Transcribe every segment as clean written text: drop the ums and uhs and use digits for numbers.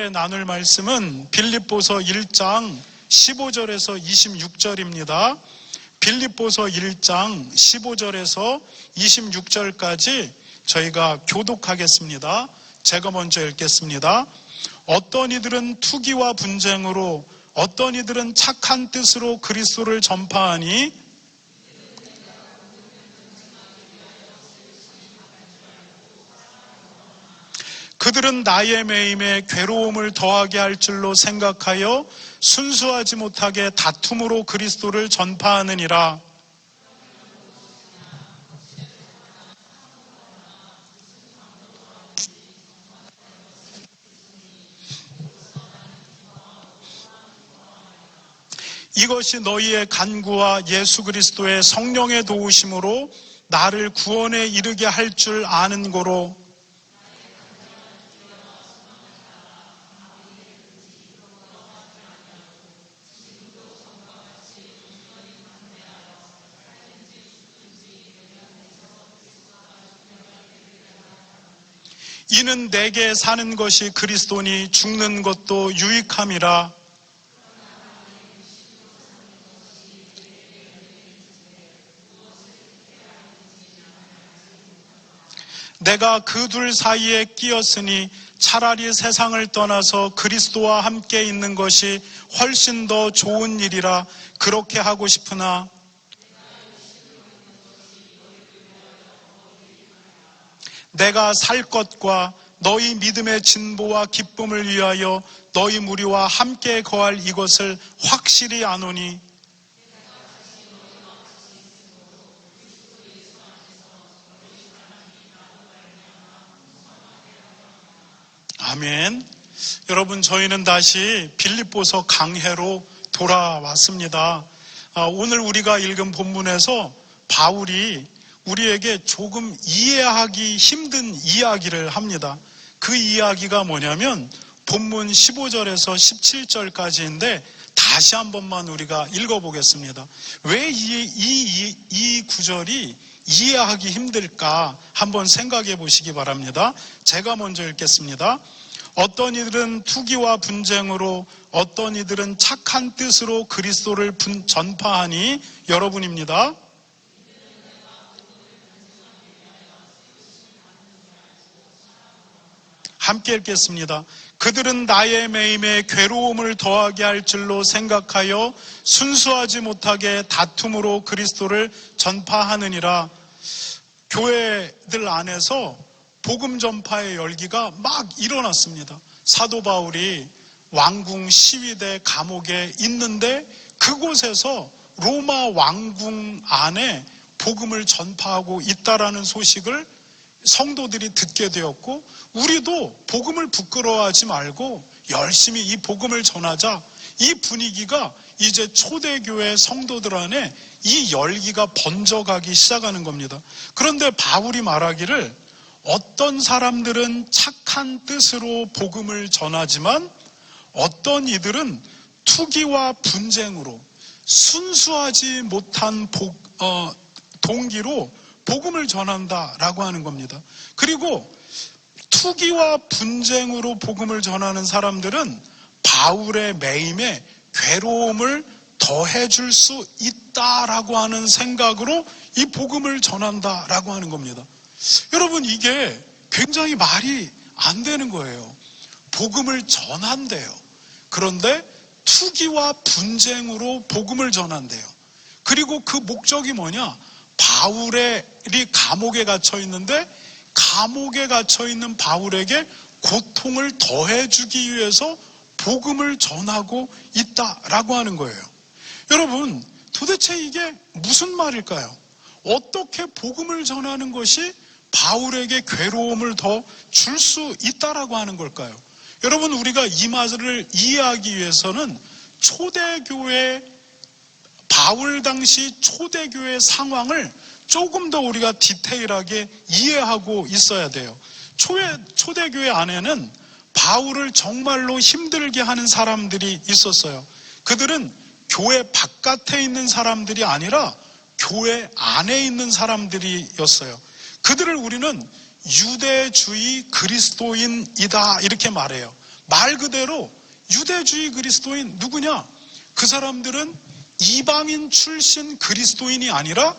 함께 나눌 말씀은 빌립보서 1장 15절에서 26절입니다. 빌립보서 1장 15절에서 26절까지 저희가 교독하겠습니다. 제가 먼저 읽겠습니다. 어떤 이들은 투기와 분쟁으로, 어떤 이들은 착한 뜻으로 그리스도를 전파하니 그들은 나의 매임에 괴로움을 더하게 할 줄로 생각하여 순수하지 못하게 다툼으로 그리스도를 전파하느니라. 이것이 너희의 간구와 예수 그리스도의 성령의 도우심으로 나를 구원에 이르게 할 줄 아는 고로 이는 내게 사는 것이 그리스도니 죽는 것도 유익함이라. 내가 그 둘 사이에 끼었으니 차라리 세상을 떠나서 그리스도와 함께 있는 것이 훨씬 더 좋은 일이라 그렇게 하고 싶으나 내가 살 것과 너희 믿음의 진보와 기쁨을 위하여 너희 무리와 함께 거할 이것을 확실히 아노니 아멘. 여러분, 저희는 다시 빌립보서 강해로 돌아왔습니다. 오늘 우리가 읽은 본문에서 바울이 우리에게 조금 이해하기 힘든 이야기를 합니다. 그 이야기가 뭐냐면 본문 15절에서 17절까지인데 다시 한 번만 우리가 읽어보겠습니다. 왜 이 구절이 이해하기 힘들까 한번 생각해 보시기 바랍니다. 제가 먼저 읽겠습니다. 어떤 이들은 투기와 분쟁으로, 어떤 이들은 착한 뜻으로 그리스도를 전파하니 여러분입니다. 함께 읽겠습니다. 그들은 나의 매임에 괴로움을 더하게 할 줄로 생각하여 순수하지 못하게 다툼으로 그리스도를 전파하느니라. 교회들 안에서 복음 전파의 열기가 막 일어났습니다. 사도 바울이 왕궁 시위대 감옥에 있는데 그곳에서 로마 왕궁 안에 복음을 전파하고 있다라는 소식을 성도들이 듣게 되었고, 우리도 복음을 부끄러워하지 말고 열심히 이 복음을 전하자. 이 분위기가 이제 초대교회 성도들 안에 이 열기가 번져가기 시작하는 겁니다. 그런데 바울이 말하기를 어떤 사람들은 착한 뜻으로 복음을 전하지만 어떤 이들은 투기와 분쟁으로 순수하지 못한 동기로 복음을 전한다라고 하는 겁니다. 그리고 투기와 분쟁으로 복음을 전하는 사람들은 바울의 매임에 괴로움을 더해줄 수 있다라고 하는 생각으로 이 복음을 전한다라고 하는 겁니다. 여러분, 이게 굉장히 말이 안 되는 거예요. 복음을 전한대요. 그런데 투기와 분쟁으로 복음을 전한대요. 그리고 그 목적이 뭐냐? 바울이 감옥에 갇혀 있는데 감옥에 갇혀 있는 바울에게 고통을 더해주기 위해서 복음을 전하고 있다라고 하는 거예요. 여러분, 도대체 이게 무슨 말일까요? 어떻게 복음을 전하는 것이 바울에게 괴로움을 더 줄 수 있다라고 하는 걸까요? 여러분, 우리가 이 말을 이해하기 위해서는 초대교회, 바울 당시 초대교회 상황을 조금 더 우리가 디테일하게 이해하고 있어야 돼요. 초대교회 안에는 바울을 정말로 힘들게 하는 사람들이 있었어요. 그들은 교회 바깥에 있는 사람들이 아니라 교회 안에 있는 사람들이었어요. 그들을 우리는 유대주의 그리스도인이다 이렇게 말해요. 말 그대로 유대주의 그리스도인 누구냐? 그 사람들은 이방인 출신 그리스도인이 아니라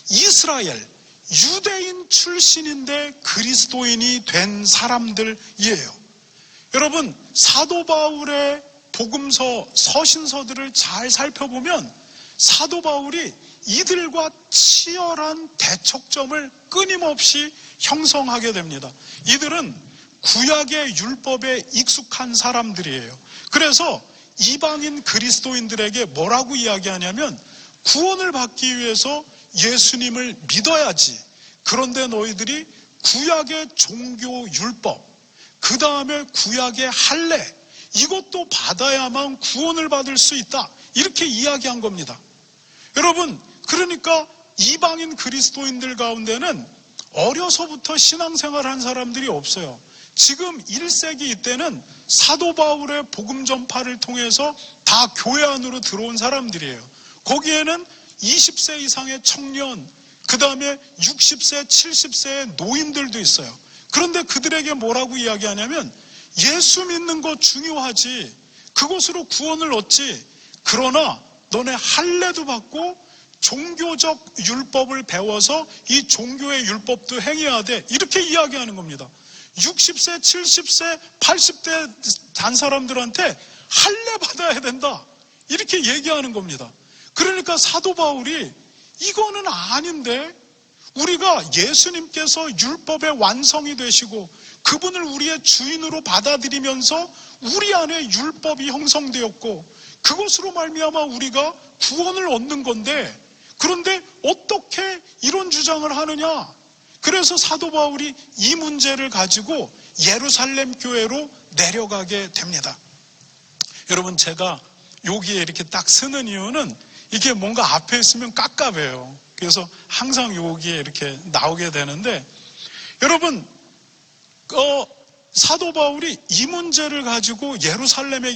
이스라엘, 유대인 출신인데 그리스도인이 된 사람들이에요. 여러분, 사도 바울의 복음서, 서신서들을 잘 살펴보면 사도 바울이 이들과 치열한 대척점을 끊임없이 형성하게 됩니다. 이들은 구약의 율법에 익숙한 사람들이에요. 그래서 이방인 그리스도인들에게 뭐라고 이야기하냐면 구원을 받기 위해서 예수님을 믿어야지. 그런데 너희들이 구약의 종교 율법, 그 다음에 구약의 할례, 이것도 받아야만 구원을 받을 수 있다. 이렇게 이야기한 겁니다. 여러분, 그러니까 이방인 그리스도인들 가운데는 어려서부터 신앙생활한 사람들이 없어요. 지금 1세기 이때는 사도 바울의 복음 전파를 통해서 다 교회 안으로 들어온 사람들이에요. 거기에는 20세 이상의 청년, 그 다음에 60세, 70세의 노인들도 있어요. 그런데 그들에게 뭐라고 이야기하냐면 예수 믿는 거 중요하지, 그것으로 구원을 얻지, 그러나 너네 할례도 받고 종교적 율법을 배워서 이 종교의 율법도 행해야 돼, 이렇게 이야기하는 겁니다. 60세, 70세, 80대 단 사람들한테 할례 받아야 된다, 이렇게 얘기하는 겁니다. 그러니까 사도 바울이 이거는 아닌데, 우리가 예수님께서 율법의 완성이 되시고 그분을 우리의 주인으로 받아들이면서 우리 안에 율법이 형성되었고 그것으로 말미암아 우리가 구원을 얻는 건데, 그런데 어떻게 이런 주장을 하느냐? 그래서 사도 바울이 이 문제를 가지고 예루살렘 교회로 내려가게 됩니다. 여러분, 제가 여기에 이렇게 딱 쓰는 이유는 이게 뭔가 앞에 있으면 깝깝해요. 그래서 항상 여기에 이렇게 나오게 되는데, 여러분, 사도 바울이 이 문제를 가지고 예루살렘에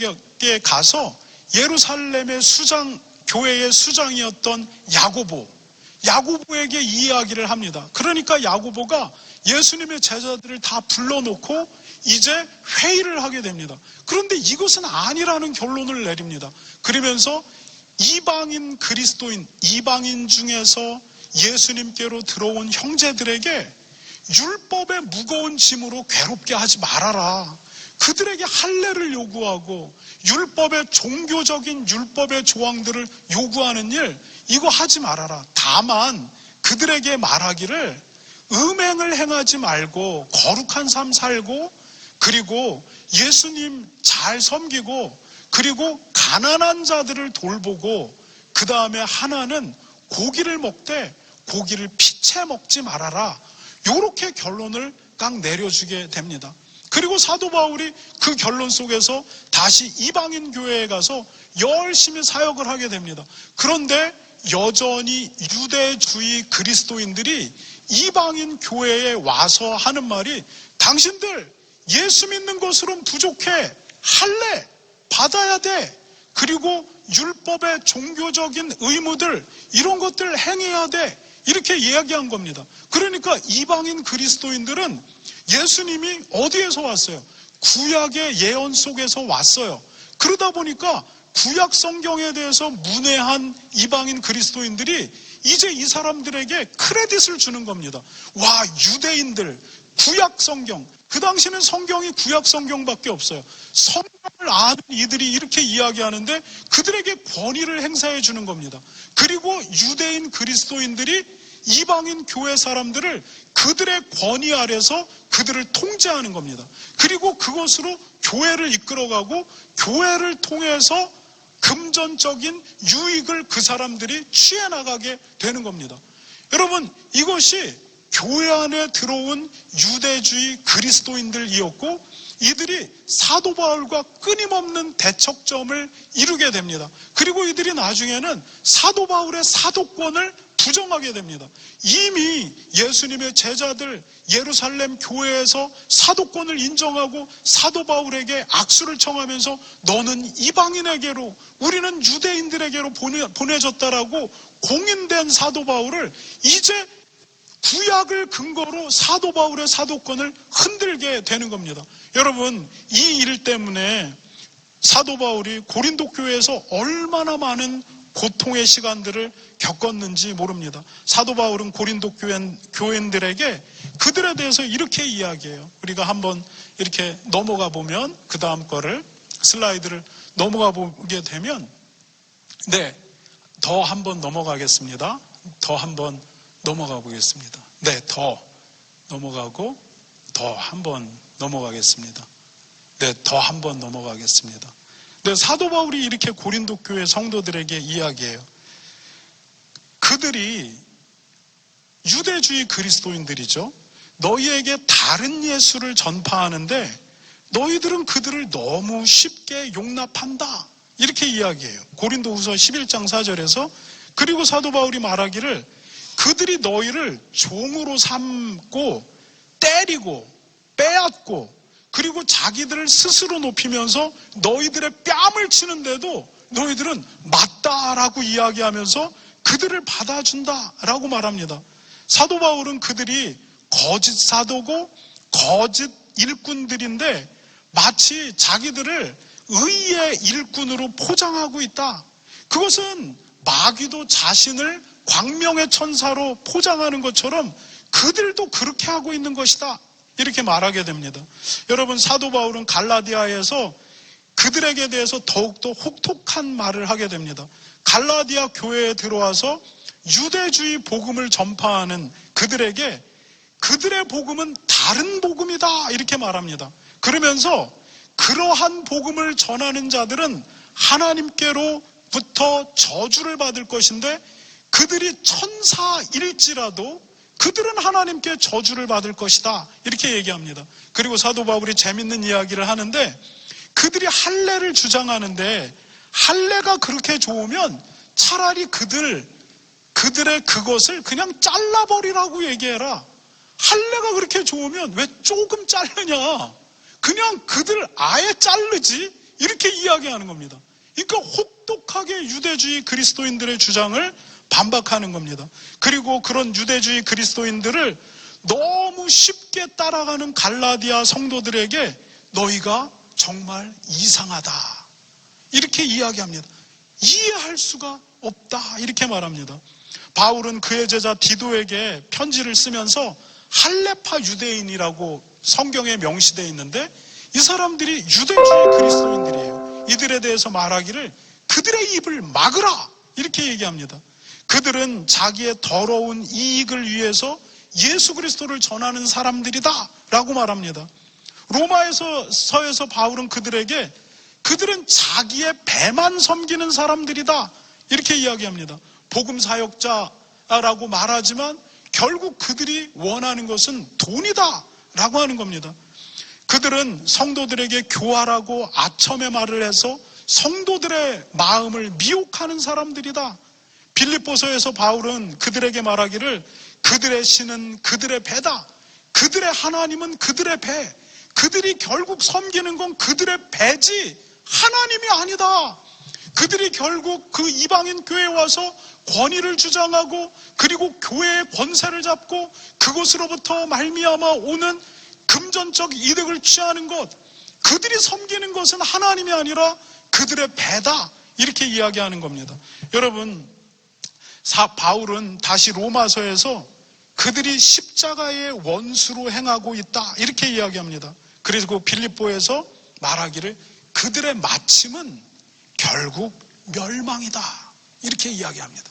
가서 예루살렘의 교회의 수장이었던 야고보에게 이 이야기를 합니다. 그러니까 야고보가 예수님의 제자들을 다 불러놓고 이제 회의를 하게 됩니다. 그런데 이것은 아니라는 결론을 내립니다. 그러면서 이방인 그리스도인, 이방인 중에서 예수님께로 들어온 형제들에게 율법의 무거운 짐으로 괴롭게 하지 말아라. 그들에게 할례를 요구하고 율법의 종교적인 율법의 조항들을 요구하는 일, 이거 하지 말아라. 다만 그들에게 말하기를 음행을 행하지 말고 거룩한 삶 살고, 그리고 예수님 잘 섬기고, 그리고 가난한 자들을 돌보고, 그 다음에 하나는 고기를 먹되 고기를 피채 먹지 말아라. 이렇게 결론을 딱 내려주게 됩니다. 그리고 사도 바울이 그 결론 속에서 다시 이방인 교회에 가서 열심히 사역을 하게 됩니다. 그런데 여전히 유대주의 그리스도인들이 이방인 교회에 와서 하는 말이, 당신들 예수 믿는 것으로는 부족해, 할례 받아야 돼, 그리고 율법의 종교적인 의무들, 이런 것들 행해야 돼, 이렇게 이야기한 겁니다. 그러니까 이방인 그리스도인들은 예수님이 어디에서 왔어요? 구약의 예언 속에서 왔어요. 그러다 보니까 구약 성경에 대해서 문외한 이방인 그리스도인들이 이제 이 사람들에게 크레딧을 주는 겁니다. 와, 유대인들, 구약 성경, 그 당시는 성경이 구약 성경밖에 없어요. 성경을 아는 이들이 이렇게 이야기하는데 그들에게 권위를 행사해 주는 겁니다. 그리고 유대인 그리스도인들이 이방인 교회 사람들을 그들의 권위 아래서 그들을 통제하는 겁니다. 그리고 그것으로 교회를 이끌어가고 교회를 통해서 금전적인 유익을 그 사람들이 취해 나가게 되는 겁니다. 여러분, 이것이 교회 안에 들어온 유대주의 그리스도인들이었고, 이들이 사도 바울과 끊임없는 대척점을 이루게 됩니다. 그리고 이들이 나중에는 사도 바울의 사도권을 부정하게 됩니다. 이미 예수님의 제자들 예루살렘 교회에서 사도권을 인정하고 사도 바울에게 악수를 청하면서 너는 이방인에게로, 우리는 유대인들에게로 보내졌다라고 공인된 사도 바울을 이제 구약을 근거로 사도 바울의 사도권을 흔들게 되는 겁니다. 여러분, 이 일 때문에 사도 바울이 고린도 교회에서 얼마나 많은 고통의 시간들을 겪었는지 모릅니다. 사도 바울은 고린도 교인들에게 그들에 대해서 이렇게 이야기해요. 우리가 한번 이렇게 넘어가 보면, 그 다음 거를, 슬라이드를 넘어가 보게 되면, 네, 더 한번 넘어가겠습니다. 더 한번 넘어가 보겠습니다. 네, 더 넘어가고, 더 한번 넘어가겠습니다. 네, 더 한번 넘어가겠습니다. 네, 사도 바울이 이렇게 고린도 교회 성도들에게 이야기해요. 그들이 유대주의 그리스도인들이죠. 너희에게 다른 예수를 전파하는데 너희들은 그들을 너무 쉽게 용납한다. 이렇게 이야기해요. 고린도후서 11장 4절에서. 그리고 사도 바울이 말하기를 그들이 너희를 종으로 삼고 때리고 빼앗고 그리고 자기들을 스스로 높이면서 너희들의 뺨을 치는데도 너희들은 맞다라고 이야기하면서 그들을 받아준다라고 말합니다. 사도 바울은 그들이 거짓 사도고 거짓 일꾼들인데 마치 자기들을 의의 일꾼으로 포장하고 있다. 그것은 마귀도 자신을 광명의 천사로 포장하는 것처럼 그들도 그렇게 하고 있는 것이다. 이렇게 말하게 됩니다. 여러분, 사도 바울은 갈라디아에서 그들에게 대해서 더욱더 혹독한 말을 하게 됩니다. 갈라디아 교회에 들어와서 유대주의 복음을 전파하는 그들에게 그들의 복음은 다른 복음이다. 이렇게 말합니다. 그러면서 그러한 복음을 전하는 자들은 하나님께로부터 저주를 받을 것인데 그들이 천사일지라도 그들은 하나님께 저주를 받을 것이다. 이렇게 얘기합니다. 그리고 사도 바울이 재밌는 이야기를 하는데 그들이 할례를 주장하는데 할례가 그렇게 좋으면 차라리 그들의 그것을 그냥 잘라버리라고 얘기해라. 할례가 그렇게 좋으면 왜 조금 자르냐. 그냥 그들 아예 자르지. 이렇게 이야기하는 겁니다. 그러니까 혹독하게 유대주의 그리스도인들의 주장을 반박하는 겁니다. 그리고 그런 유대주의 그리스도인들을 너무 쉽게 따라가는 갈라디아 성도들에게 너희가 정말 이상하다. 이렇게 이야기합니다. 이해할 수가 없다. 이렇게 말합니다. 바울은 그의 제자 디도에게 편지를 쓰면서 할례파 유대인이라고 성경에 명시되어 있는데 이 사람들이 유대주의 그리스도인들이에요. 이들에 대해서 말하기를 그들의 입을 막으라. 이렇게 얘기합니다. 그들은 자기의 더러운 이익을 위해서 예수 그리스도를 전하는 사람들이다 라고 말합니다. 로마서에서 바울은 그들에게 그들은 자기의 배만 섬기는 사람들이다 이렇게 이야기합니다. 복음 사역자라고 말하지만 결국 그들이 원하는 것은 돈이다 라고 하는 겁니다. 그들은 성도들에게 교활하고 아첨의 말을 해서 성도들의 마음을 미혹하는 사람들이다. 빌립보서에서 바울은 그들에게 말하기를 그들의 신은 그들의 배다. 그들의 하나님은 그들의 배. 그들이 결국 섬기는 건 그들의 배지 하나님이 아니다. 그들이 결국 그 이방인 교회에 와서 권위를 주장하고 그리고 교회의 권세를 잡고 그것으로부터 말미암아 오는 금전적 이득을 취하는 것, 그들이 섬기는 것은 하나님이 아니라 그들의 배다 이렇게 이야기하는 겁니다. 여러분, 바울은 다시 로마서에서 그들이 십자가의 원수로 행하고 있다 이렇게 이야기합니다. 그리고 빌립보에서 말하기를 그들의 마침은 결국 멸망이다 이렇게 이야기합니다.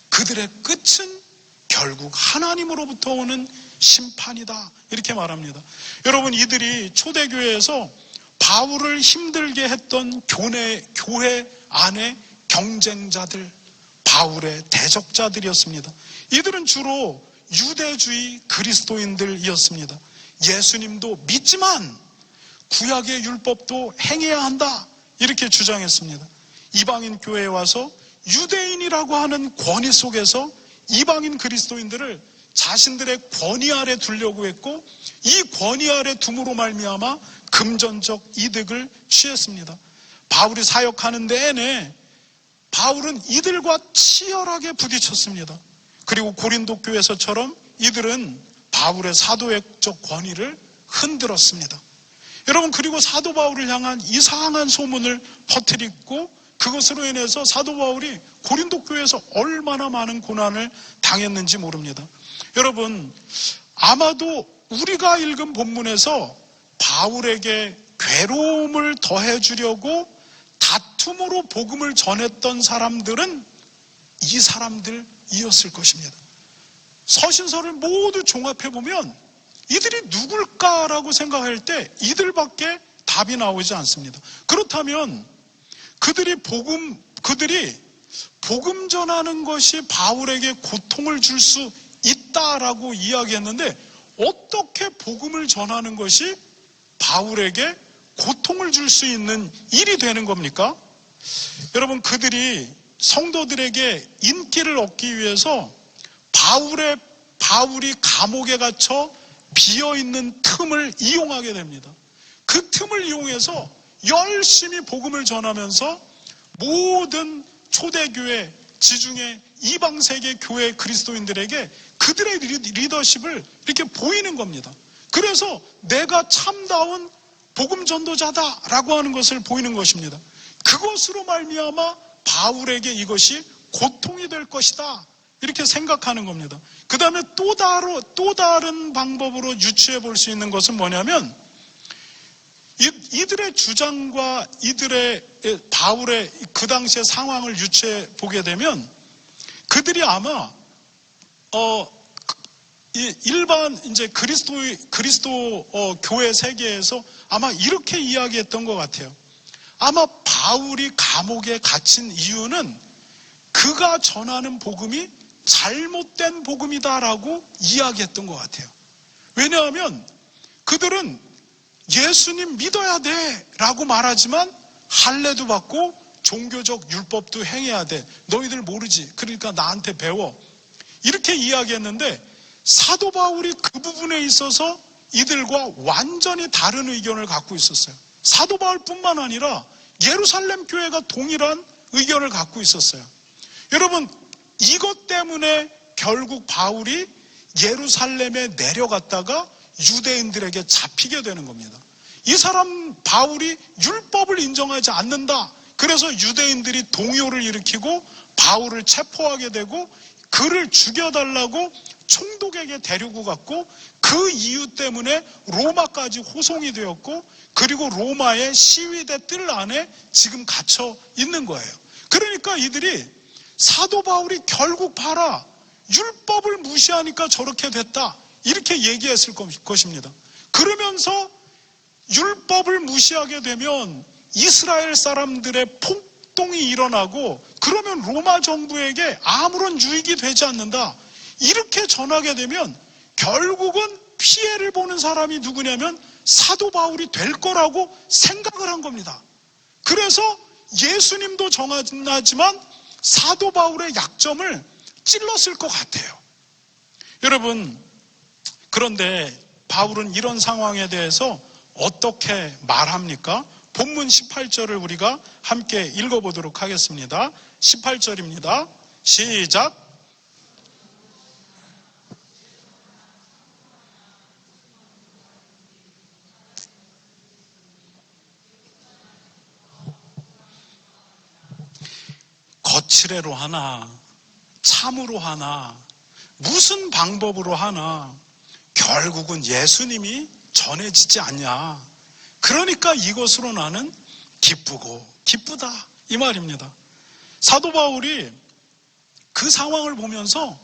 그들의 끝은 결국 하나님으로부터 오는 심판이다 이렇게 말합니다. 여러분, 이들이 초대교회에서 바울을 힘들게 했던 교회 안의 경쟁자들, 바울의 대적자들이었습니다. 이들은 주로 유대주의 그리스도인들이었습니다. 예수님도 믿지만 구약의 율법도 행해야 한다 이렇게 주장했습니다. 이방인 교회에 와서 유대인이라고 하는 권위 속에서 이방인 그리스도인들을 자신들의 권위 아래 두려고 했고 이 권위 아래 둠으로 말미암아 금전적 이득을 취했습니다. 바울이 사역하는 내내 바울은 이들과 치열하게 부딪혔습니다. 그리고 고린도 교회에서처럼 이들은 바울의 사도적 권위를 흔들었습니다. 여러분, 그리고 사도 바울을 향한 이상한 소문을 퍼뜨리고 그것으로 인해서 사도 바울이 고린도 교회에서 얼마나 많은 고난을 당했는지 모릅니다. 여러분, 아마도 우리가 읽은 본문에서 바울에게 괴로움을 더해주려고 다툼으로 복음을 전했던 사람들은 이 사람들이었을 것입니다. 서신서를 모두 종합해보면 이들이 누굴까라고 생각할 때 이들밖에 답이 나오지 않습니다. 그렇다면 그들이 복음 전하는 것이 바울에게 고통을 줄 수 있다라고 이야기했는데, 어떻게 복음을 전하는 것이 바울에게 고통을 줄 수 있는 일이 되는 겁니까? 여러분, 그들이 성도들에게 인기를 얻기 위해서 바울이 감옥에 갇혀 비어있는 틈을 이용하게 됩니다. 그 틈을 이용해서 열심히 복음을 전하면서 모든 초대교회, 지중해 이방세계 교회 그리스도인들에게 그들의 리더십을 이렇게 보이는 겁니다. 그래서 내가 참다운 복음 전도자다라고 하는 것을 보이는 것입니다. 그것으로 말미암아 바울에게 이것이 고통이 될 것이다, 이렇게 생각하는 겁니다. 그 다음에 또 다른 방법으로 유추해 볼 수 있는 것은 뭐냐면, 이들의 주장과 바울의 그 당시의 상황을 유추해 보게 되면 그들이 아마 일반 이제 그리스도 교회 세계에서 아마 이렇게 이야기했던 것 같아요. 아마 바울이 감옥에 갇힌 이유는 그가 전하는 복음이 잘못된 복음이다라고 이야기했던 것 같아요. 왜냐하면 그들은 예수님 믿어야 돼 라고 말하지만 할례도 받고 종교적 율법도 행해야 돼. 너희들 모르지. 그러니까 나한테 배워. 이렇게 이야기했는데, 사도 바울이 그 부분에 있어서 이들과 완전히 다른 의견을 갖고 있었어요. 사도 바울뿐만 아니라 예루살렘 교회가 동일한 의견을 갖고 있었어요. 여러분, 이것 때문에 결국 바울이 예루살렘에 내려갔다가 유대인들에게 잡히게 되는 겁니다. 이 사람 바울이 율법을 인정하지 않는다. 그래서 유대인들이 동요를 일으키고 바울을 체포하게 되고 그를 죽여달라고 총독에게 데리고 갔고, 그 이유 때문에 로마까지 호송이 되었고, 그리고 로마의 시위대 뜰 안에 지금 갇혀 있는 거예요. 그러니까 이들이 사도 바울이 결국 봐라, 율법을 무시하니까 저렇게 됐다, 이렇게 얘기했을 것입니다. 그러면서 율법을 무시하게 되면 이스라엘 사람들의 폭동이 일어나고, 그러면 로마 정부에게 아무런 유익이 되지 않는다, 이렇게 전하게 되면 결국은 피해를 보는 사람이 누구냐면 사도 바울이 될 거라고 생각을 한 겁니다. 그래서 예수님도 정하지만 사도 바울의 약점을 찔렀을 것 같아요. 여러분, 그런데 바울은 이런 상황에 대해서 어떻게 말합니까? 본문 18절을 우리가 함께 읽어보도록 하겠습니다. 18절입니다. 시작. 거칠애로 하나, 참으로 하나, 무슨 방법으로 하나 결국은 예수님이 전해지지 않냐. 그러니까 이것으로 나는 기쁘다, 이 말입니다. 사도 바울이 그 상황을 보면서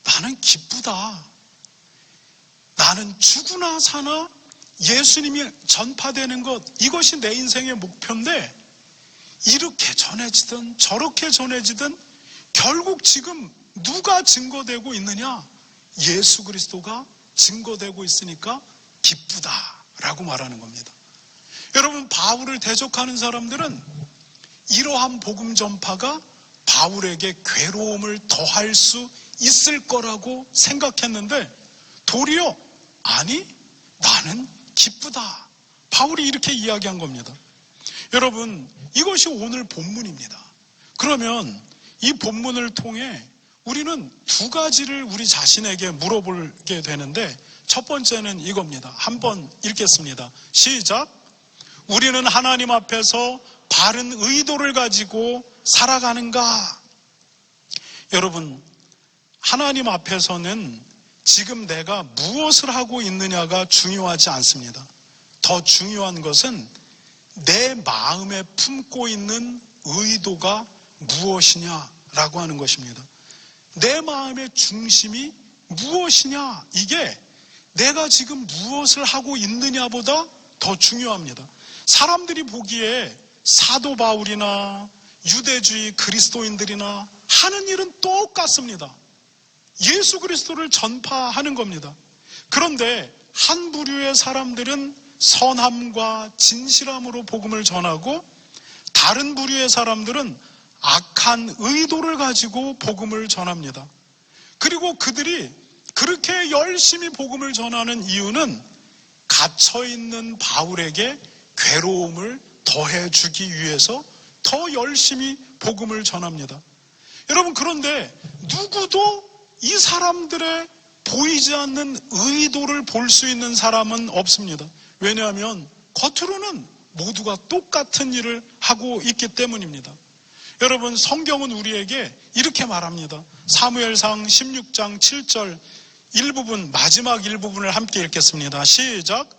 나는 기쁘다, 나는 죽으나 사나 예수님이 전파되는 것, 이것이 내 인생의 목표인데, 이렇게 전해지든 저렇게 전해지든 결국 지금 누가 증거되고 있느냐? 예수 그리스도가 증거되고 있으니까 기쁘다라고 말하는 겁니다. 여러분, 바울을 대적하는 사람들은 이러한 복음 전파가 바울에게 괴로움을 더할 수 있을 거라고 생각했는데, 도리어 아니, 나는 기쁘다, 바울이 이렇게 이야기한 겁니다. 여러분, 이것이 오늘 본문입니다. 그러면 이 본문을 통해 우리는 두 가지를 우리 자신에게 물어보게 되는데, 첫 번째는 이겁니다. 한번 읽겠습니다. 시작. 우리는 하나님 앞에서 바른 의도를 가지고 살아가는가? 여러분, 하나님 앞에서는 지금 내가 무엇을 하고 있느냐가 중요하지 않습니다. 더 중요한 것은 내 마음에 품고 있는 의도가 무엇이냐라고 하는 것입니다. 내 마음의 중심이 무엇이냐, 이게 내가 지금 무엇을 하고 있느냐보다 더 중요합니다. 사람들이 보기에 사도 바울이나 유대주의 그리스도인들이나 하는 일은 똑같습니다. 예수 그리스도를 전파하는 겁니다. 그런데 한 부류의 사람들은 선함과 진실함으로 복음을 전하고, 다른 부류의 사람들은 악한 의도를 가지고 복음을 전합니다. 그리고 그들이 그렇게 열심히 복음을 전하는 이유는 갇혀있는 바울에게 괴로움을 더해주기 위해서 더 열심히 복음을 전합니다. 여러분, 그런데 누구도 이 사람들의 보이지 않는 의도를 볼 수 있는 사람은 없습니다. 왜냐하면 겉으로는 모두가 똑같은 일을 하고 있기 때문입니다. 여러분, 성경은 우리에게 이렇게 말합니다. 사무엘상 16장 7절 일부분, 마지막 일부분을 함께 읽겠습니다. 시작.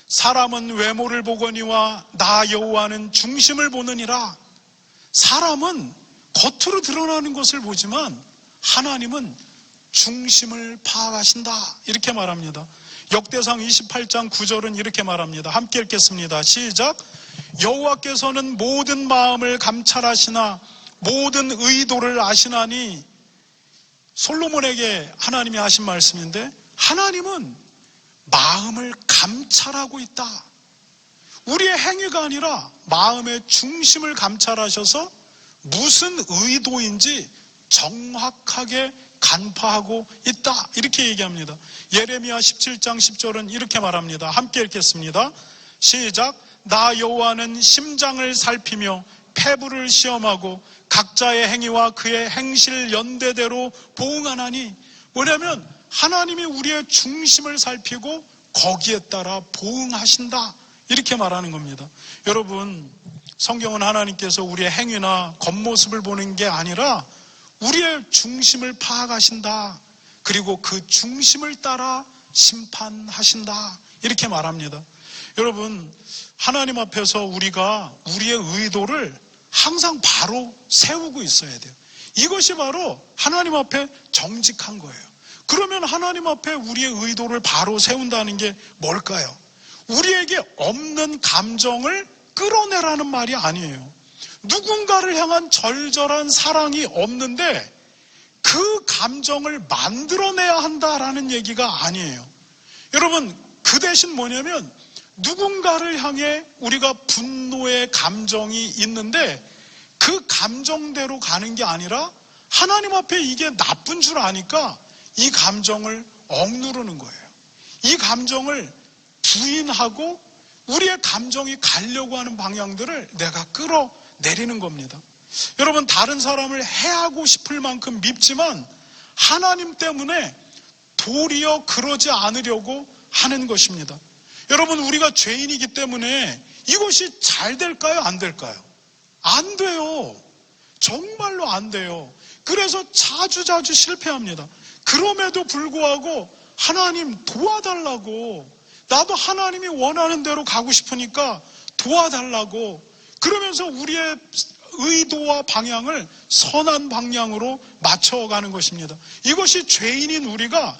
사람은 외모를 보거니와 나 여호와는 중심을 보느니라. 사람은 겉으로 드러나는 것을 보지만 하나님은 중심을 파악하신다, 이렇게 말합니다. 역대상 28장 9절은 이렇게 말합니다. 함께 읽겠습니다. 시작. 여호와께서는 모든 마음을 감찰하시나 모든 의도를 아시나니. 솔로몬에게 하나님이 하신 말씀인데, 하나님은 마음을 감찰하고 있다. 우리의 행위가 아니라 마음의 중심을 감찰하셔서 무슨 의도인지 정확하게 간파하고 있다, 이렇게 얘기합니다. 예레미야 17장 10절은 이렇게 말합니다. 함께 읽겠습니다. 시작. 나 여호와는 심장을 살피며 폐부를 시험하고 각자의 행위와 그의 행실 연대대로 보응하나니. 뭐냐면 하나님이 우리의 중심을 살피고 거기에 따라 보응하신다, 이렇게 말하는 겁니다. 여러분, 성경은 하나님께서 우리의 행위나 겉모습을 보는 게 아니라 우리의 중심을 파악하신다, 그리고 그 중심을 따라 심판하신다, 이렇게 말합니다. 여러분, 하나님 앞에서 우리가 우리의 의도를 항상 바로 세우고 있어야 돼요. 이것이 바로 하나님 앞에 정직한 거예요. 그러면 하나님 앞에 우리의 의도를 바로 세운다는 게 뭘까요? 우리에게 없는 감정을 끌어내라는 말이 아니에요. 누군가를 향한 절절한 사랑이 없는데 그 감정을 만들어내야 한다라는 얘기가 아니에요. 여러분, 그 대신 뭐냐면 누군가를 향해 우리가 분노의 감정이 있는데 그 감정대로 가는 게 아니라 하나님 앞에 이게 나쁜 줄 아니까 이 감정을 억누르는 거예요. 이 감정을 부인하고 우리의 감정이 가려고 하는 방향들을 내가 끌어내리는 겁니다. 여러분, 다른 사람을 해하고 싶을 만큼 밉지만 하나님 때문에 도리어 그러지 않으려고 하는 것입니다. 여러분, 우리가 죄인이기 때문에 이것이 잘 될까요? 안 될까요? 안 돼요. 정말로 안 돼요. 그래서 자주자주 실패합니다. 그럼에도 불구하고 하나님 도와달라고, 나도 하나님이 원하는 대로 가고 싶으니까 도와달라고, 그러면서 우리의 의도와 방향을 선한 방향으로 맞춰가는 것입니다. 이것이 죄인인 우리가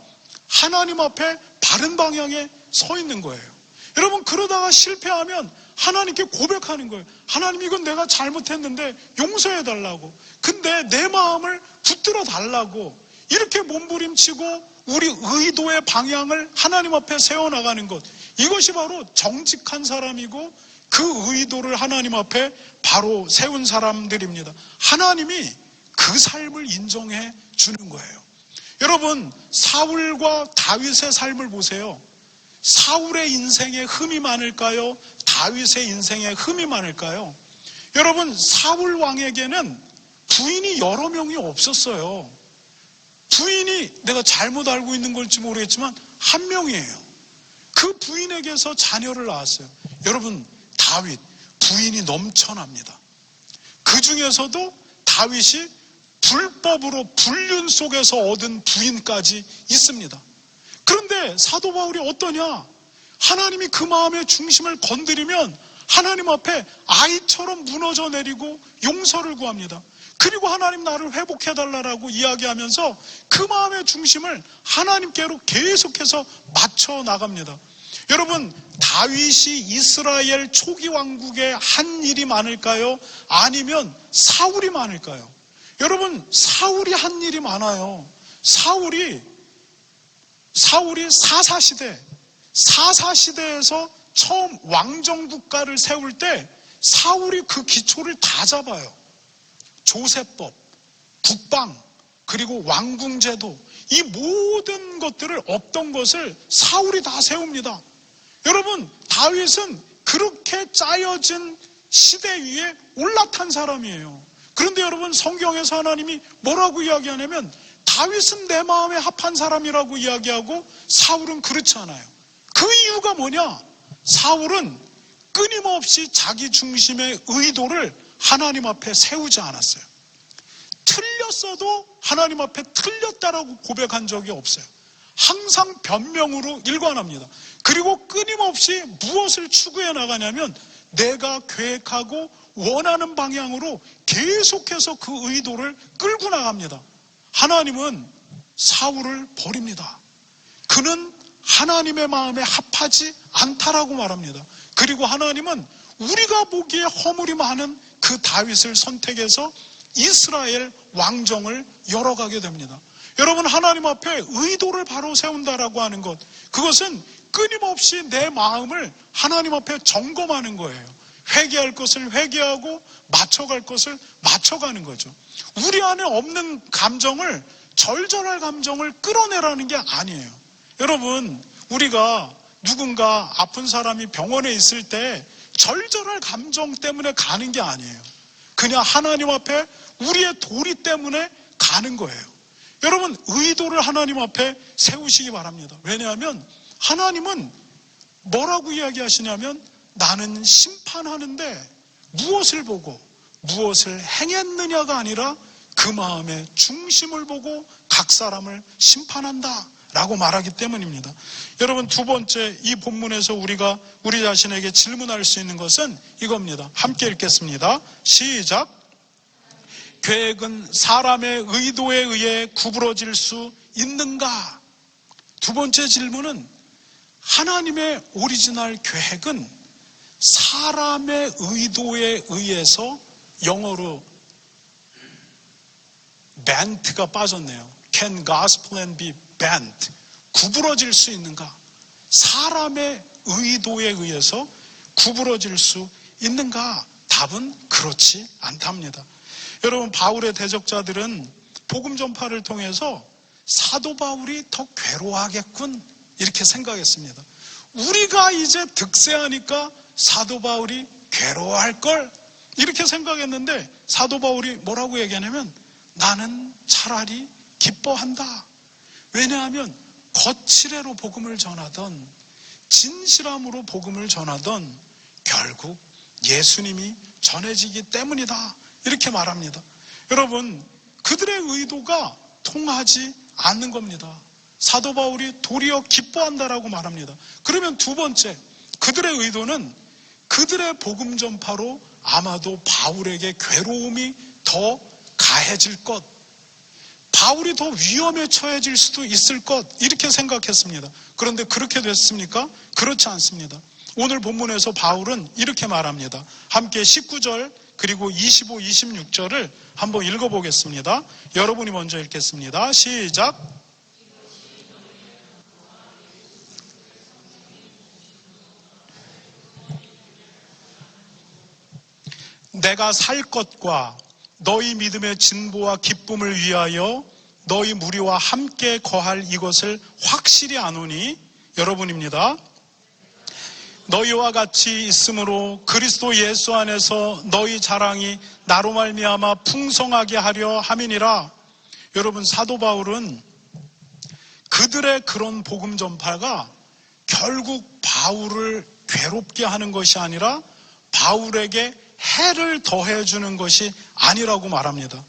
하나님 앞에 바른 방향에 서 있는 거예요. 여러분, 그러다가 실패하면 하나님께 고백하는 거예요. 하나님, 이건 내가 잘못했는데 용서해달라고, 근데 내 마음을 붙들어 달라고, 이렇게 몸부림치고 우리 의도의 방향을 하나님 앞에 세워나가는 것, 이것이 바로 정직한 사람이고 그 의도를 하나님 앞에 바로 세운 사람들입니다. 하나님이 그 삶을 인정해 주는 거예요. 여러분, 사울과 다윗의 삶을 보세요. 사울의 인생에 흠이 많을까요? 다윗의 인생에 흠이 많을까요? 여러분, 사울 왕에게는 부인이 여러 명이 없었어요. 부인이, 내가 잘못 알고 있는 걸지 모르겠지만 한 명이에요. 그 부인에게서 자녀를 낳았어요. 여러분, 다윗 부인이 넘쳐납니다. 그 중에서도 다윗이 불법으로 불륜 속에서 얻은 부인까지 있습니다. 그런데 사도 바울이 어떠냐? 하나님이 그 마음의 중심을 건드리면 하나님 앞에 아이처럼 무너져 내리고 용서를 구합니다. 그리고 하나님 나를 회복해달라고 이야기하면서 그 마음의 중심을 하나님께로 계속해서 맞춰 나갑니다. 여러분, 다윗이 이스라엘 초기 왕국에 한 일이 많을까요? 아니면 사울이 많을까요? 여러분, 사울이 한 일이 많아요. 사울이 사사시대에서 처음 왕정국가를 세울 때 사울이 그 기초를 다 잡아요. 조세법, 북방, 그리고 왕궁제도, 이 모든 것들을 없던 것을 사울이 다 세웁니다. 여러분, 다윗은 그렇게 짜여진 시대 위에 올라탄 사람이에요. 그런데 여러분, 성경에서 하나님이 뭐라고 이야기하냐면 다윗은 내 마음에 합한 사람이라고 이야기하고 사울은 그렇지 않아요. 그 이유가 뭐냐? 사울은 끊임없이 자기 중심의 의도를 하나님 앞에 세우지 않았어요. 틀렸어도 하나님 앞에 틀렸다라고 고백한 적이 없어요. 항상 변명으로 일관합니다. 그리고 끊임없이 무엇을 추구해 나가냐면 내가 계획하고 원하는 방향으로 계속해서 그 의도를 끌고 나갑니다. 하나님은 사울을 버립니다. 그는 하나님의 마음에 합하지 않다라고 말합니다. 그리고 하나님은 우리가 보기에 허물이 많은 그 다윗을 선택해서 이스라엘 왕정을 열어가게 됩니다. 여러분, 하나님 앞에 의도를 바로 세운다라고 하는 것, 그것은 끊임없이 내 마음을 하나님 앞에 점검하는 거예요. 회개할 것을 회개하고 맞춰갈 것을 맞춰가는 거죠. 우리 안에 없는 감정을, 절절할 감정을 끌어내라는 게 아니에요. 여러분, 우리가 누군가 아픈 사람이 병원에 있을 때 절절할 감정 때문에 가는 게 아니에요. 그냥 하나님 앞에 우리의 도리 때문에 가는 거예요. 여러분, 의도를 하나님 앞에 세우시기 바랍니다. 왜냐하면 하나님은 뭐라고 이야기하시냐면 나는 심판하는데 무엇을 보고 무엇을 행했느냐가 아니라 그 마음의 중심을 보고 각 사람을 심판한다 라고 말하기 때문입니다. 여러분, 두 번째, 이 본문에서 우리가 우리 자신에게 질문할 수 있는 것은 이겁니다. 함께 읽겠습니다. 시작. 계획은 사람의 의도에 의해 구부러질 수 있는가? 두 번째 질문은 하나님의 오리지널 계획은 사람의 의도에 의해서, 영어로 bent가 빠졌네요. Can God's plan be bent? 구부러질 수 있는가? 사람의 의도에 의해서 구부러질 수 있는가? 답은 그렇지 않답니다. 여러분, 바울의 대적자들은 복음 전파를 통해서 사도 바울이 더 괴로워하겠군 이렇게 생각했습니다. 우리가 이제 득세하니까 사도 바울이 괴로워할걸 이렇게 생각했는데 사도 바울이 뭐라고 얘기하냐면 나는 차라리 기뻐한다. 왜냐하면 거칠애로 복음을 전하던, 진실함으로 복음을 전하던 결국 예수님이 전해지기 때문이다 이렇게 말합니다. 여러분, 그들의 의도가 통하지 않는 겁니다. 사도 바울이 도리어 기뻐한다라고 말합니다. 그러면 두 번째, 그들의 의도는 그들의 복음 전파로 아마도 바울에게 괴로움이 더 가해질 것, 바울이 더 위험에 처해질 수도 있을 것 이렇게 생각했습니다. 그런데 그렇게 됐습니까? 그렇지 않습니다. 오늘 본문에서 바울은 이렇게 말합니다. 함께 19절 그리고 25, 26절을 한번 읽어보겠습니다. 여러분이 먼저 읽겠습니다. 시작. 내가 살 것과 너희 믿음의 진보와 기쁨을 위하여 너희 무리와 함께 거할 이것을 확실히 아노니, 여러분입니다. 너희와 같이 있으므로 그리스도 예수 안에서 너희 자랑이 나로 말미암아 풍성하게 하려 함이니라. 여러분, 사도 바울은 그들의 그런 복음 전파가 결국 바울을 괴롭게 하는 것이 아니라 바울에게 해를 더해주는 것이 아니라고 말합니다.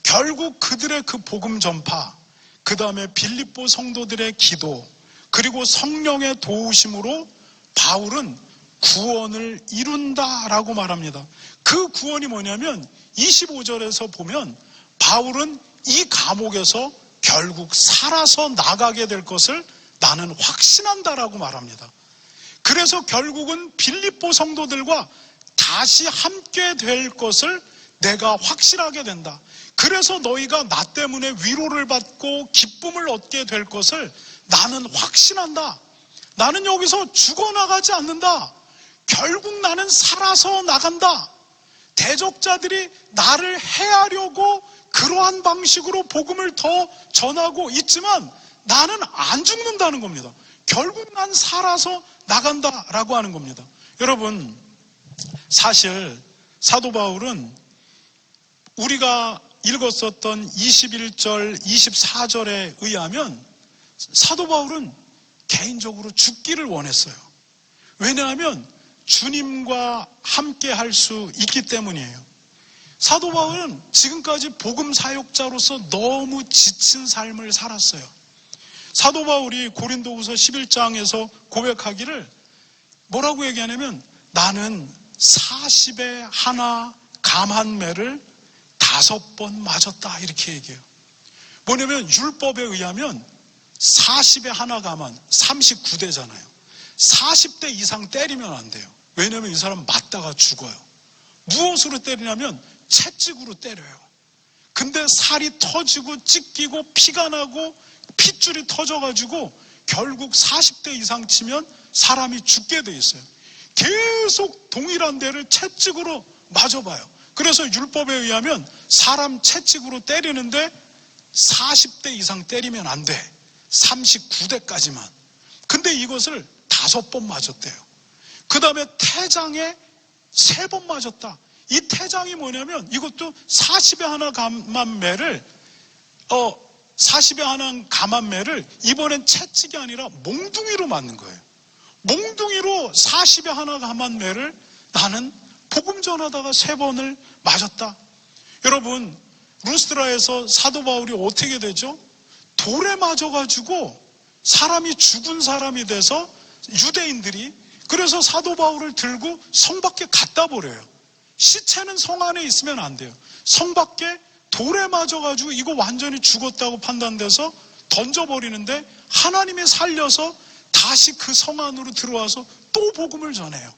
결국 그들의 그 복음 전파, 그 다음에 빌립보 성도들의 기도, 그리고 성령의 도우심으로 바울은 구원을 이룬다라고 말합니다. 그 구원이 뭐냐면 25절에서 보면 바울은 이 감옥에서 결국 살아서 나가게 될 것을 나는 확신한다라고 말합니다. 그래서 결국은 빌립보 성도들과 다시 함께 될 것을 내가 확신하게 된다. 그래서 너희가 나 때문에 위로를 받고 기쁨을 얻게 될 것을 나는 확신한다. 나는 여기서 죽어나가지 않는다. 결국 나는 살아서 나간다. 대적자들이 나를 해하려고 그러한 방식으로 복음을 더 전하고 있지만 나는 안 죽는다는 겁니다. 결국 난 살아서 나간다라고 하는 겁니다. 여러분, 사실 사도 바울은 우리가 읽었었던 21절, 24절에 의하면 사도 바울은 개인적으로 죽기를 원했어요. 왜냐하면 주님과 함께 할 수 있기 때문이에요. 사도 바울은 지금까지 복음 사역자로서 너무 지친 삶을 살았어요. 사도 바울이 고린도후서 11장에서 고백하기를 뭐라고 얘기하냐면 나는 40에 하나 감 한 매를 5번 맞았다 이렇게 얘기해요. 뭐냐면 율법에 의하면 40에 하나 감한 39대잖아요. 40대 이상 때리면 안 돼요. 왜냐하면 이 사람 맞다가 죽어요. 무엇으로 때리냐면 채찍으로 때려요. 근데 살이 터지고 찢기고 피가 나고 핏줄이 터져가지고 결국 40대 이상 치면 사람이 죽게 돼 있어요. 계속 동일한 데를 채찍으로 맞아봐요. 그래서 율법에 의하면 사람 채찍으로 때리는데 40대 이상 때리면 안 돼. 39대까지만. 근데 이것을 5번 맞았대요. 그 다음에 태장에 3번 맞았다. 이 태장이 뭐냐면 이것도 40에 하나 감한 매를 40에 하나 감한 매를 이번엔 채찍이 아니라 몽둥이로 맞는 거예요. 몽둥이로 40에 하나 감한 매를 나는 복음 전하다가 3번을 맞았다. 여러분, 루스드라에서 사도 바울이 어떻게 되죠? 돌에 맞아가지고 사람이 죽은 사람이 돼서 유대인들이 그래서 사도 바울을 들고 성 밖에 갖다 버려요. 시체는 성 안에 있으면 안 돼요. 성 밖에 돌에 맞아가지고 이거 완전히 죽었다고 판단돼서 던져버리는데 하나님이 살려서 다시 그 성 안으로 들어와서 또 복음을 전해요.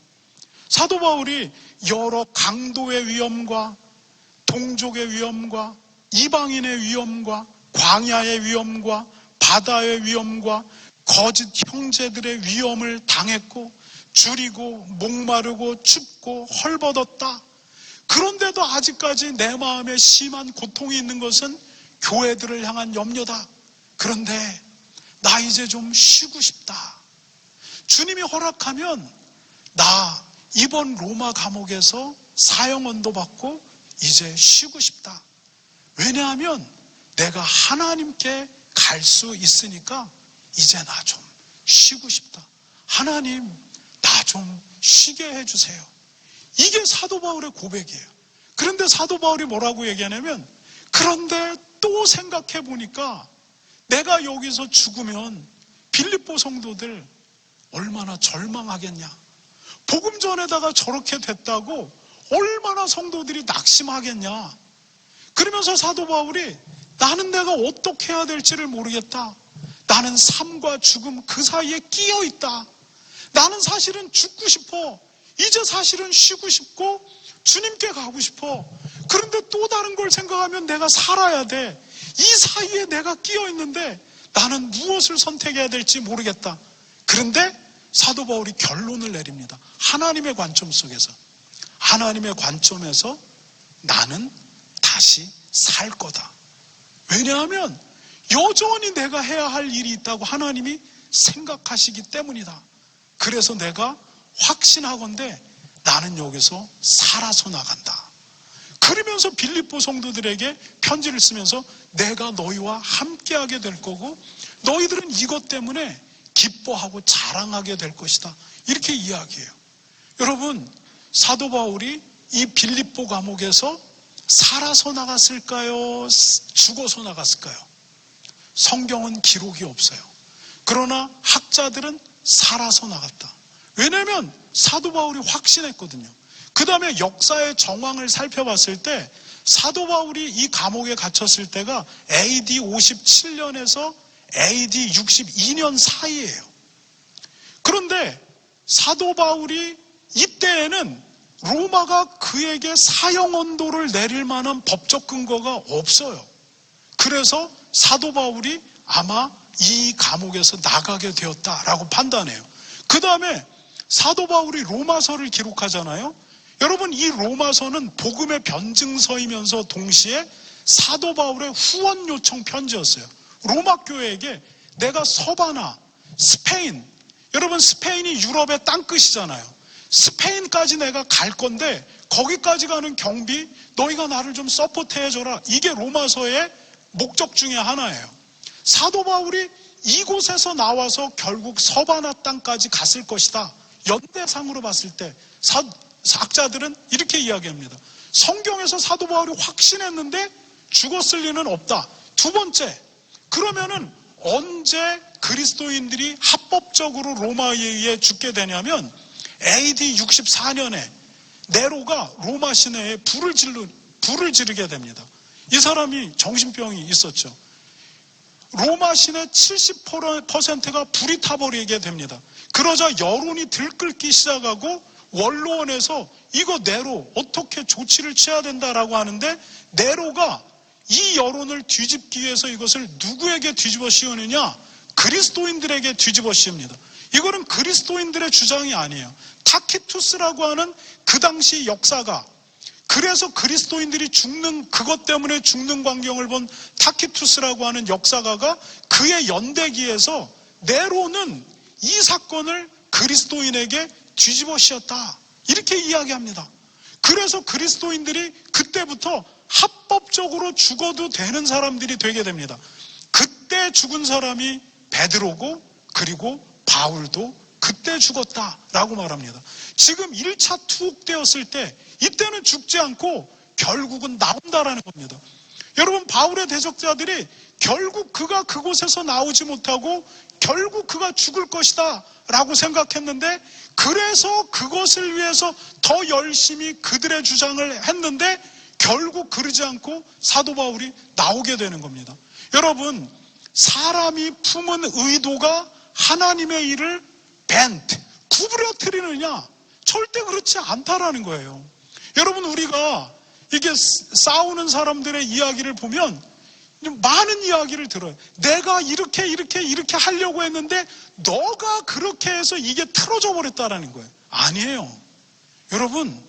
사도 바울이 여러 강도의 위험과 동족의 위험과 이방인의 위험과 광야의 위험과 바다의 위험과 거짓 형제들의 위험을 당했고 줄이고 목마르고 춥고 헐벗었다. 그런데도 아직까지 내 마음에 심한 고통이 있는 것은 교회들을 향한 염려다. 그런데 나 이제 좀 쉬고 싶다. 주님이 허락하면 나 이번 로마 감옥에서 사형언도 받고 이제 쉬고 싶다. 왜냐하면 내가 하나님께 갈 수 있으니까 이제 나 좀 쉬고 싶다. 하나님, 나 좀 쉬게 해주세요. 이게 사도 바울의 고백이에요. 그런데 사도 바울이 뭐라고 얘기하냐면 그런데 또 생각해 보니까 내가 여기서 죽으면 빌립보 성도들 얼마나 절망하겠냐. 복음 전에다가 저렇게 됐다고 얼마나 성도들이 낙심하겠냐. 그러면서 사도 바울이 나는 내가 어떻게 해야 될지를 모르겠다. 나는 삶과 죽음 그 사이에 끼어 있다. 나는 사실은 죽고 싶어. 이제 사실은 쉬고 싶고 주님께 가고 싶어. 그런데 또 다른 걸 생각하면 내가 살아야 돼. 이 사이에 내가 끼어 있는데 나는 무엇을 선택해야 될지 모르겠다. 그런데 사도 바울이 결론을 내립니다. 하나님의 관점 속에서. 하나님의 관점에서 나는 다시 살 거다. 왜냐하면 여전히 내가 해야 할 일이 있다고 하나님이 생각하시기 때문이다. 그래서 내가 확신하건대 나는 여기서 살아서 나간다. 그러면서 빌립보 성도들에게 편지를 쓰면서 내가 너희와 함께하게 될 거고 너희들은 이것 때문에 기뻐하고 자랑하게 될 것이다. 이렇게 이야기해요. 여러분, 사도 바울이 이 빌립보 감옥에서 살아서 나갔을까요? 죽어서 나갔을까요? 성경은 기록이 없어요. 그러나 학자들은 살아서 나갔다. 왜냐하면 사도 바울이 확신했거든요. 그 다음에 역사의 정황을 살펴봤을 때 사도 바울이 이 감옥에 갇혔을 때가 AD 57년에서 AD 62년 사이예요. 그런데 사도 바울이 이때에는 로마가 그에게 사형 언도를 내릴 만한 법적 근거가 없어요. 그래서 사도 바울이 아마 이 감옥에서 나가게 되었다라고 판단해요. 그 다음에 사도 바울이 로마서를 기록하잖아요. 여러분, 이 로마서는 복음의 변증서이면서 동시에 사도 바울의 후원 요청 편지였어요. 로마 교회에게 내가 서바나, 스페인, 여러분 스페인이 유럽의 땅끝이잖아요. 스페인까지 내가 갈 건데 거기까지 가는 경비 너희가 나를 좀 서포트해줘라. 이게 로마서의 목적 중에 하나예요. 사도 바울이 이곳에서 나와서 결국 서바나 땅까지 갔을 것이다. 연대상으로 봤을 때 학자들은 이렇게 이야기합니다. 성경에서 사도 바울이 확신했는데 죽었을 리는 없다. 두 번째, 그러면은 언제 그리스도인들이 합법적으로 로마에 의해 죽게 되냐면 AD 64년에 네로가 로마 시내에 불을 지르게 됩니다. 이 사람이 정신병이 있었죠. 로마 시내 70%가 불이 타버리게 됩니다. 그러자 여론이 들끓기 시작하고 원로원에서 이거 네로 어떻게 조치를 취해야 된다라고 하는데 네로가 이 여론을 뒤집기 위해서 이것을 누구에게 뒤집어 씌우느냐? 그리스도인들에게 뒤집어 씌웁니다. 이거는 그리스도인들의 주장이 아니에요. 타키투스라고 하는 그 당시 역사가, 그래서 그리스도인들이 죽는, 그것 때문에 죽는 광경을 본 타키투스라고 하는 역사가가 그의 연대기에서 네로는 이 사건을 그리스도인에게 뒤집어 씌웠다, 이렇게 이야기합니다. 그래서 그리스도인들이 그때부터 합법적으로 죽어도 되는 사람들이 되게 됩니다. 그때 죽은 사람이 베드로고 그리고 바울도 그때 죽었다라고 말합니다. 지금 1차 투옥되었을 때 이때는 죽지 않고 결국은 나온다라는 겁니다. 여러분, 바울의 대적자들이 결국 그가 그곳에서 나오지 못하고 결국 그가 죽을 것이다 라고 생각했는데, 그래서 그것을 위해서 더 열심히 그들의 주장을 했는데 결국 그러지 않고 사도 바울이 나오게 되는 겁니다. 여러분, 사람이 품은 의도가 하나님의 일을 구부러뜨리느냐? 절대 그렇지 않다라는 거예요. 여러분, 우리가 이게 싸우는 사람들의 이야기를 보면 많은 이야기를 들어요. 내가 이렇게 하려고 했는데 너가 그렇게 해서 이게 틀어져 버렸다라는 거예요. 아니에요. 여러분,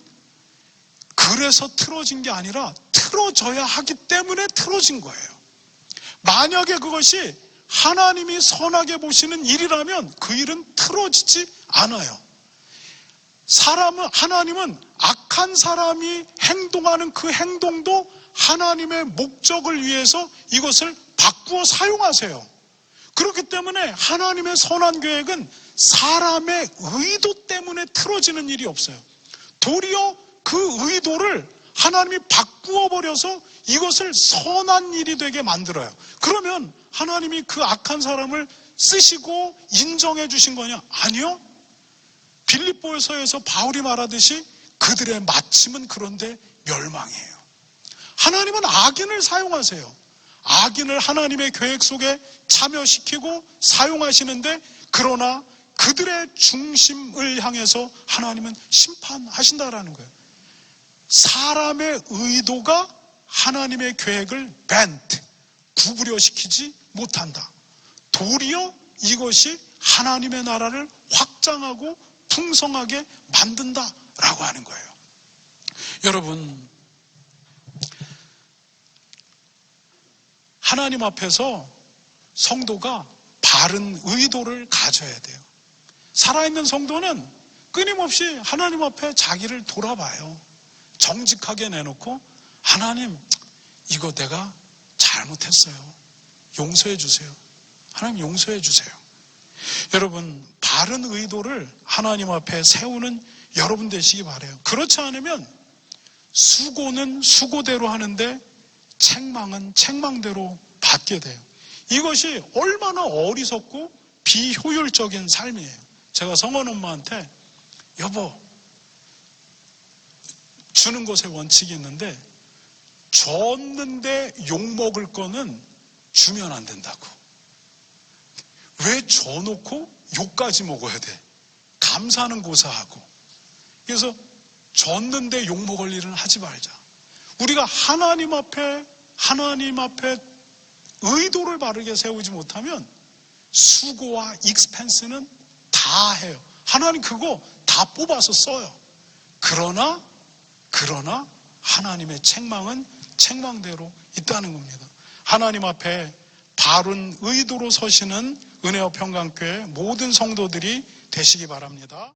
그래서 틀어진 게 아니라 틀어져야 하기 때문에 틀어진 거예요. 만약에 그것이 하나님이 선하게 보시는 일이라면 그 일은 틀어지지 않아요. 하나님은 악한 사람이 행동하는 그 행동도 하나님의 목적을 위해서 이것을 바꾸어 사용하세요. 그렇기 때문에 하나님의 선한 계획은 사람의 의도 때문에 틀어지는 일이 없어요. 도리어 그 의도를 하나님이 바꾸어 버려서 이것을 선한 일이 되게 만들어요. 그러면 하나님이 그 악한 사람을 쓰시고 인정해 주신 거냐? 아니요. 빌립보서에서 바울이 말하듯이 그들의 마침은 그런데 멸망이에요. 하나님은 악인을 사용하세요. 악인을 하나님의 계획 속에 참여시키고 사용하시는데, 그러나 그들의 중심을 향해서 하나님은 심판하신다라는 거예요. 사람의 의도가 하나님의 계획을 구부려시키지 못한다. 도리어 이것이 하나님의 나라를 확장하고 풍성하게 만든다라고 하는 거예요. 여러분, 하나님 앞에서 성도가 바른 의도를 가져야 돼요. 살아있는 성도는 끊임없이 하나님 앞에 자기를 돌아봐요. 정직하게 내놓고, 하나님, 이거 내가 잘못했어요. 용서해 주세요. 하나님, 용서해 주세요. 여러분, 바른 의도를 하나님 앞에 세우는 여러분 되시기 바라요. 그렇지 않으면 수고는 수고대로 하는데 책망은 책망대로 받게 돼요. 이것이 얼마나 어리석고 비효율적인 삶이에요. 제가 성원 엄마한테 여보, 주는 것에 원칙이 있는데 줬는데 욕먹을 거는 주면 안 된다고. 왜 줘놓고 욕까지 먹어야 돼? 감사는 고사하고. 그래서 줬는데 욕먹을 일은 하지 말자. 우리가 하나님 앞에 의도를 바르게 세우지 못하면 수고와 익스펜스는 다 해요. 하나님 그거 다 뽑아서 써요. 그러나 하나님의 책망은 책망대로 있다는 겁니다. 하나님 앞에 바른 의도로 서시는 은혜와 평강교회 모든 성도들이 되시기 바랍니다.